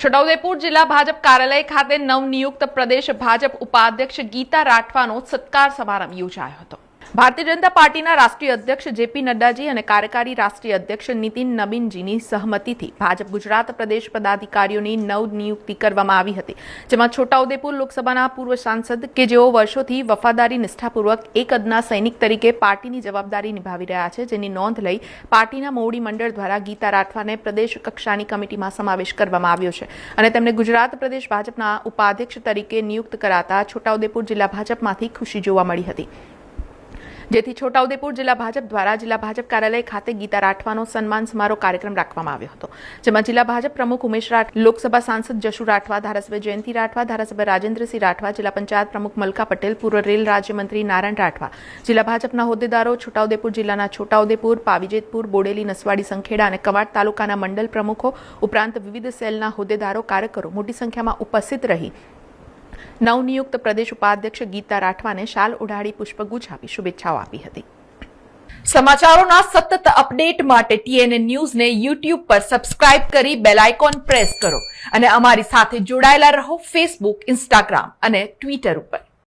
છોટાઉદેપુર જિલ્લા ભાજપ કાર્યાલય ખાતે નવનિયુક્ત પ્રદેશ ભાજપ ઉપાધ્યક્ષ ગીતા રાઠવાનો સત્કાર સમારંભ યોજાયો હતો। ભારતીય જનતા પાર્ટીના રાષ્ટ્રીય અધ્યક્ષ જેપી નડ્ડાજી અને કાર્યકારી રાષ્ટ્રીય અધ્યક્ષ નીતિન નબીનજીની સહમતિથી ભાજપ ગુજરાત પ્રદેશ પદાધિકારીઓની નવનિયુક્તિ કરવામાં આવી હતી, જેમાં છોટાઉદેપુર લોકસભાના પૂર્વ સાંસદ કે જેઓ વર્ષોથી વફાદારી નિષ્ઠાપૂર્વક એક અદના સૈનિક તરીકે પાર્ટીની જવાબદારી નિભાવી રહ્યા છે, જેની નોંધ લઈ પાર્ટીના મોવડી મંડળ દ્વારા ગીતા રાઠવાને પ્રદેશ કક્ષાની કમિટીમાં સમાવેશ કરવામાં આવ્યો છે અને તેમને ગુજરાત પ્રદેશ ભાજપના ઉપાધ્યક્ષ તરીકે નિયુક્ત કરાતા છોટાઉદેપુર જિલ્લા ભાજપમાંથી ખુશી જોવા મળી હતી, જેથી છોટાઉદેપુર જિલ્લા ભાજપ દ્વારા જિલ્લા ભાજપ કાર્યાલય ખાતે ગીતા રાઠવાનો સન્માન સમારોહ કાર્યક્રમ રાખવામાં આવ્યો હતો, જેમાં જિલ્લા ભાજપ પ્રમુખ ઉમેશ રાઠવા, લોકસભા સાંસદ જશુ રાઠવા, ધારાસભ્ય જયંતિ રાઠવા, ધારાસભ્ય રાજેન્દ્રસિંહ રાઠવા, જિલ્લા પંચાયત પ્રમુખ મલકા પટેલ, પૂર્વ રેલ રાજ્યમંત્રી નારાયણ રાઠવા, જિલ્લા ભાજપના હોદ્દેદારો, છોટાઉદેપુર જિલ્લાના છોટાઉદેપુર, પાવીજેતપુર, બોડેલી, નસવાડી, સંખેડા અને કવાડ તાલુકાના મંડળ પ્રમુખો ઉપરાંત વિવિધ સેલના હોદ્દેદારો, કાર્યકરો મોટી સંખ્યામાં ઉપસ્થિત રહી નવનિયુક્ત પ્રદેશ ઉપાધ્યક્ષ ગીતા રાઠવાને શાલ ઓઢાડી પુષ્પગુચ્છ આપી શુભેચ્છાઓ આપી હતી। સમાચારોના સતત અપડેટ માટે TNN ન્યૂઝને YouTube પર સબસ્ક્રાઇબ કરી બેલ આઇકોન પ્રેસ કરો અને અમારી સાથે જોડાયેલા રહો Facebook, Instagram અને Twitter ઉપર।